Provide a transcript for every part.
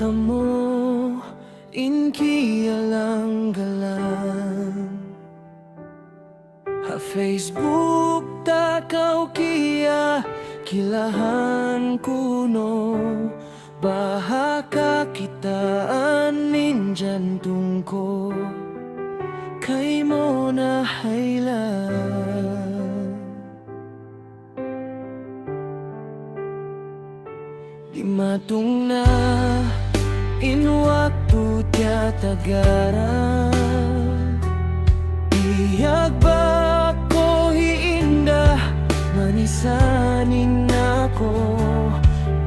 tamo inki alang galang ha Facebook takaw kia kilahan kuno bahaka kitaan minjantong ko kay mo na haylan di matong na in waktu tiya tagara iyag ba ko hiindah manisanin ako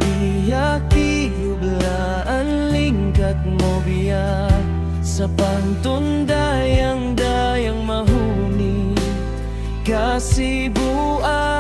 Iyakiyublaan lingkat mo biya sa pantundayang mahuni kasibuan